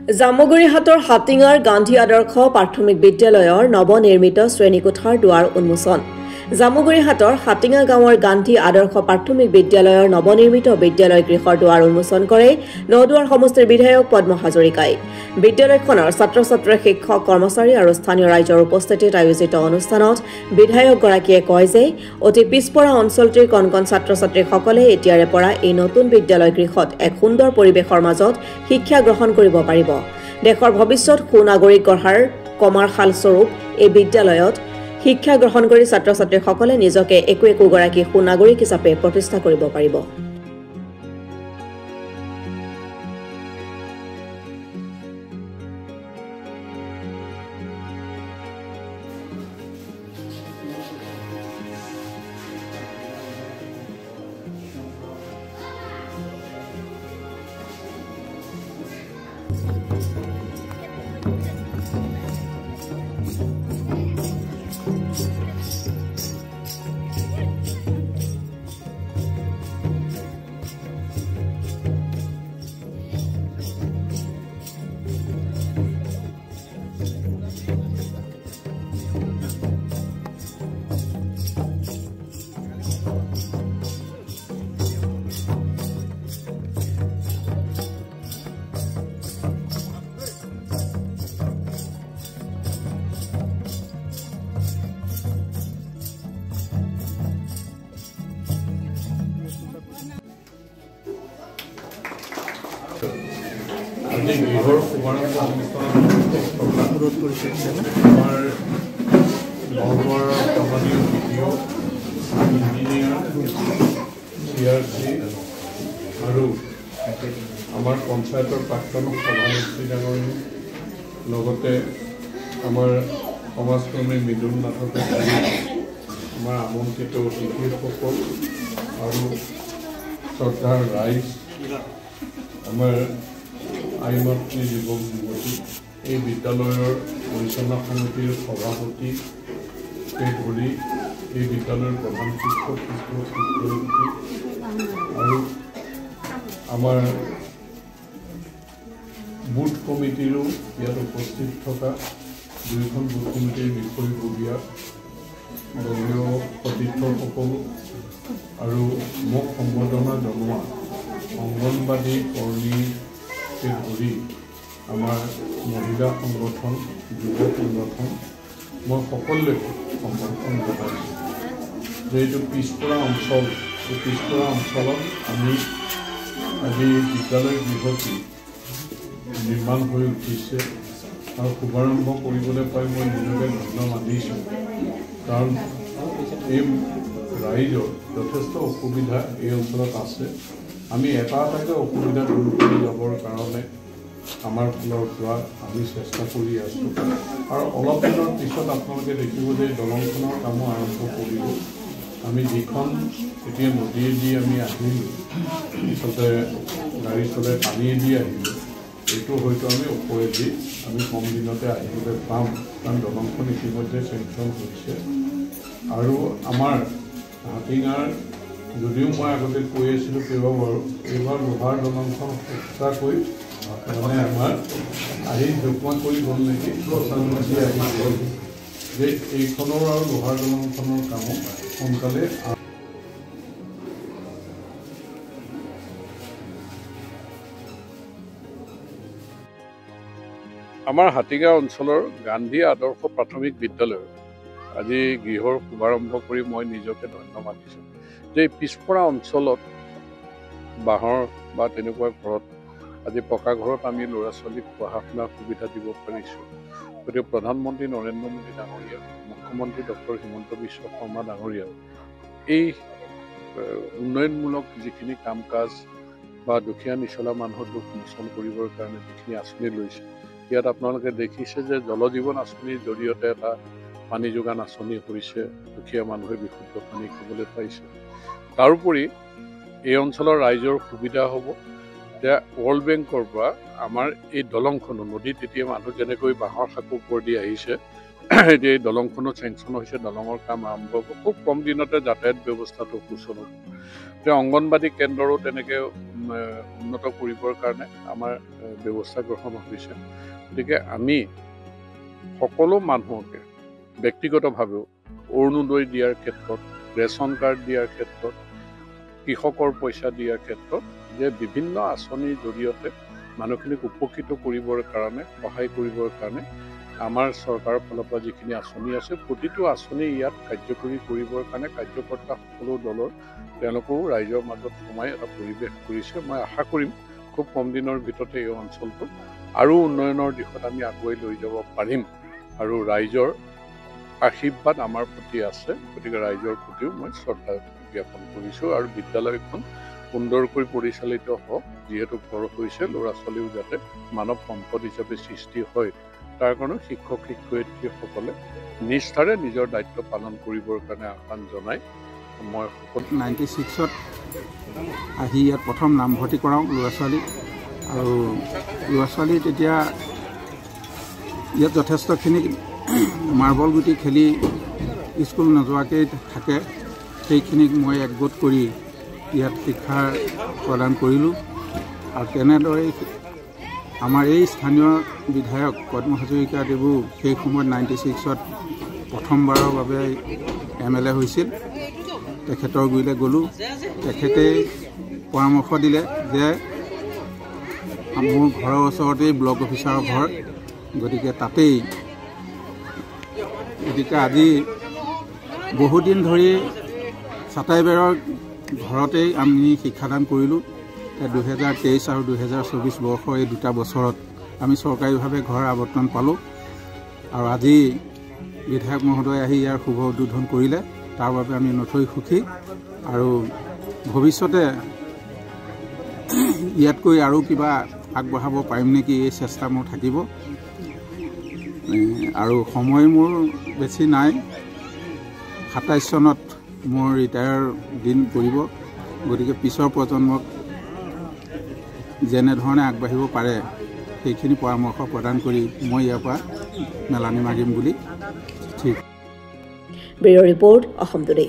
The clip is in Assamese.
জামুগুৰিহাটৰ হাটিঙাৰ গান্ধী আদৰ্শ প্ৰাথমিক বিদ্যালয়ৰ নৱনিৰ্মিত শ্ৰেণীকোঠাৰ দুৱাৰ উন্মোচন। জামুগুৰিহাটৰ হাটিঙা গাঁৱৰ গান্ধী আদৰ্শ প্ৰাথমিক বিদ্যালয়ৰ নৱনিৰ্মিত বিদ্যালয় গৃহৰ দুৱাৰ উন্মোচন কৰে নদুৱাৰ সমষ্টিৰ বিধায়ক পদ্ম হাজৰিকাই। বিদ্যালয়খনৰ ছাত্ৰ ছাত্ৰী, শিক্ষক, কৰ্মচাৰী আৰু স্থানীয় ৰাইজৰ উপস্থিতিত আয়োজিত অনুষ্ঠানত বিধায়কগৰাকীয়ে কয় যে অতি পিছপৰা অঞ্চলটিৰ কণ কণ ছাত্ৰ ছাত্ৰীসকলে এতিয়াৰে পৰা এই নতুন বিদ্যালয় গৃহত এক সুন্দৰ পৰিৱেশৰ মাজত শিক্ষা গ্ৰহণ কৰিব পাৰিব। দেশৰ ভৱিষ্যত সুনাগৰিক গঢ়াৰ কমাৰশাল স্বৰূপ এই বিদ্যালয়ত শিক্ষা গ্ৰহণ কৰি ছাত্ৰ ছাত্ৰীসকলে নিজকে একোগৰাকী সুনাগৰিক হিচাপে প্ৰতিষ্ঠা কৰিব পাৰিব। আজি গৃহৰ শুভাৰম্ভ অনুৰোধ কৰিছে আমাৰ নগৰ সমাজীয় ভিডিঅ ইঞ্জিনিয়াৰ CRC আৰু আমাৰ পঞ্চায়তৰ প্ৰাক্তন সভানেত্ৰী ডাঙৰী লগতে আমাৰ সমাজকৰ্মী মৃদুল নাথক আমাৰ আমন্ত্ৰিত অতিথিসকল আৰু শ্ৰদ্ধাৰ ৰাইজ, আমাৰ আইমাতৃ যুৱক যুৱতী, এই বিদ্যালয়ৰ পৰিচালনা সমিতিৰ সভাপতি ধৰি এই বিদ্যালয়ৰ প্ৰধান শিক্ষক শিক্ষয়িত্ৰী আৰু আমাৰ বুথ কমিটিৰো ইয়াত উপস্থিত থকা দুয়োখন বুথ কমিটিৰ বিষয়ববীয়া দলীয় সতীৰ্থসকল আৰু মোক সম্বৰ্ধনা জনোৱা অংগনবাদী কৰ্মী ধৰি আমাৰ মহিলা সংগঠন, যুৱ সংগঠন, মই সকলোকে সমৰ্থন জনাইছোঁ যে এইটো পিছপৰা অঞ্চল, এই পিছপৰা অঞ্চলত আমি আজি বিদ্যালয় গৃহটি নিৰ্মাণ হৈ উঠিছে আৰু শুভাৰম্ভ কৰিবলৈ পাই মই নিজকে ধন্য মানিছোঁ। কাৰণ এই ৰাইজৰ যথেষ্ট অসুবিধা এই অঞ্চলত আছে। আমি এটা এটাকৈ অসুবিধা দূৰ কৰি যাবৰ কাৰণে আমাৰ ফালৰ পৰা আমি চেষ্টা কৰি আছোঁ আৰু অলপ দিনৰ পিছত আপোনালোকে দেখিব যে দলংখনৰ কামো আৰম্ভ কৰিব। আমি যিখন এতিয়া নদীয়েদি আমি আহিলোঁ, পিছতে গাড়ী চলাই পানীয়েদি আহিলোঁ, এইটো হয়তো আমি ওপৰেদি আমি কম দিনতে আহিবলৈ পাম, কাৰণ দলংখন ইতিমধ্যে চেংচন হৈছে। আৰু আমাৰ হাটিঙাৰ যদিও মই আগতে কৈ আছিলোঁ কেইবাবাৰো, এইবাৰ লোহাৰ দলংখন সঁচাকৈ মানে আমাৰ আহি জোকমা কৰি গ'ল নেকি, প্ৰধানমন্ত্ৰী আহিছে যে এইখনৰ আৰু লোহাৰ দলংখনৰ কামো সোনকালে। আমাৰ হাটিঙা অঞ্চলৰ গান্ধী আদৰ্শ প্ৰাথমিক বিদ্যালয়ৰ আজি গৃহৰ শুভাৰম্ভ কৰি মই নিজকে ধন্য মানিছোঁ যে পিছপৰা অঞ্চলত বাঁহৰ বা তেনেকুৱা ঘৰত আজি পকা ঘৰত আমি ল'ৰা ছোৱালীক পঢ়া শুনাৰ সুবিধা দিব পাৰিছোঁ। গতিকে প্ৰধানমন্ত্ৰী নৰেন্দ্ৰ মোদী ডাঙৰীয়া, মুখ্যমন্ত্ৰী ডক্টৰ হিমন্ত বিশ্ব শৰ্মা ডাঙৰীয়া এই উন্নয়নমূলক যিখিনি কাম কাজ বা দুখীয়া নিচলা মানুহৰ দুখ মোচন কৰিবৰ কাৰণে যিখিনি আঁচনি লৈছে, ইয়াত আপোনালোকে দেখিছে যে জল জীৱন আঁচনিৰ জৰিয়তে এটা পানী যোগান আঁচনি হৈছে, দুখীয়া মানুহে বিশুদ্ধ পানী খাবলৈ পাইছে। তাৰোপৰি এই অঞ্চলৰ ৰাইজৰ সুবিধা হ'ব যে ৱৰ্ল্ড বেংকৰ পৰা আমাৰ এই দলংখনো নদীত এতিয়া মানুহ যেনেকৈ বাঁহৰ সাঁকো ওপৰেদি আহিছে, এতিয়া এই দলংখনো চেংচন হৈছে, দলঙৰ কাম আৰম্ভ হ'ব। খুব কম দিনতে যাতায়াত ব্যৱস্থাটো সুচল হ'ব। যে অংগনবাদী কেন্দ্ৰৰো তেনেকৈ উন্নত কৰিবৰ কাৰণে আমাৰ ব্যৱস্থা গ্ৰহণ হৈছে গতিকে আমি সকলো মানুহকে ব্যক্তিগতভাৱেও অৰুণোদয় দিয়াৰ ক্ষেত্ৰত ৰেচন কাৰ্ড দিয়াৰ ক্ষেত্ৰত কৃষকৰ পইচা দিয়াৰ ক্ষেত্ৰত যে বিভিন্ন আঁচনিৰ জৰিয়তে মানুহখিনিক উপকৃত কৰিবৰ কাৰণে সহায় কৰিবৰ কাৰণে আমাৰ চৰকাৰৰ ফালৰ পৰা যিখিনি আঁচনি আছে প্ৰতিটো আঁচনি ইয়াত কাৰ্যকৰী কৰিবৰ কাৰণে কাৰ্যকৰ্তা সকলো দলৰ তেওঁলোকেও ৰাইজৰ মাজত সোমাই এটা পৰিৱেশ কৰিছে মই আশা কৰিম খুব কম দিনৰ ভিতৰতে এই অঞ্চলটো আৰু উন্নয়নৰ দিশত আমি আগুৱাই লৈ যাব পাৰিম আৰু ৰাইজৰ আশীৰ্বাদ আমাৰ প্ৰতি আছে গতিকে ৰাইজৰ প্ৰতিও মই শ্ৰদ্ধা জ্ঞাপন কৰিছোঁ আৰু বিদ্যালয়খন সুন্দৰকৈ পৰিচালিত হওক যিহেতু ঘৰ হৈছে ল'ৰা ছোৱালীও যাতে মানৱ সম্পদ হিচাপে সৃষ্টি হয় তাৰ কাৰণে শিক্ষক শিক্ষয়িত্ৰীসকলে নিষ্ঠাৰে নিজৰ দায়িত্ব পালন কৰিবৰ কাৰণে আহ্বান জনাই মই 96ত আহি ইয়াত প্ৰথম নামভৰ্তি কৰাওঁ ল'ৰা ছোৱালী আৰু ল'ৰা ছোৱালী তেতিয়া ইয়াত যথেষ্টখিনি মাৰ্বল গুটি খেলি স্কুল নোযোৱাকৈ থাকে সেইখিনিক মই একগোট কৰি ইয়াত শিক্ষা প্ৰদান কৰিলোঁ আৰু তেনেদৰে আমাৰ এই স্থানীয় বিধায়ক পদ্ম হাজৰিকাদেৱো সেই সময়ত 96ত প্ৰথমবাৰৰ বাবে MLA হৈছিল তেখেতৰ গুৰিলৈ গ'লোঁ তেখেতে পৰামৰ্শ দিলে যে মোৰ ঘৰৰ ওচৰতেই ব্লক অফিচাৰৰ ঘৰ গতিকে তাতেই গতিকে আজি বহুদিন ধৰি চাটাইবেৰৰ ঘৰতেই আমি শিক্ষাদান কৰিলোঁ 2023 আৰু 2024 বৰ্ষৰ এই দুটা বছৰত আমি চৰকাৰীভাৱে ঘৰ আৱৰ্তন পালোঁ আৰু আজি বিধায়ক মহোদয় আহি ইয়াৰ শুভ উদ্বোধন কৰিলে তাৰ বাবে আমি নথৈ সুখী আৰু ভৱিষ্যতে ইয়াতকৈ আৰু কিবা আগবঢ়াব পাৰিম নেকি এই চেষ্টা মোৰ থাকিব আৰু সময় মোৰ বেছি নাই 27 চনত মোৰ ৰিটায়াৰ দিন পৰিব গতিকে পিছৰ প্ৰজন্মক যেনেধৰণে আগবাঢ়িব পাৰে সেইখিনি পৰামৰ্শ প্ৰদান কৰি মই ইয়াৰ পৰা মেলানি মাগিম বুলি ঠিক ব্যুৰ ৰিপৰ্ট অসম টুডে।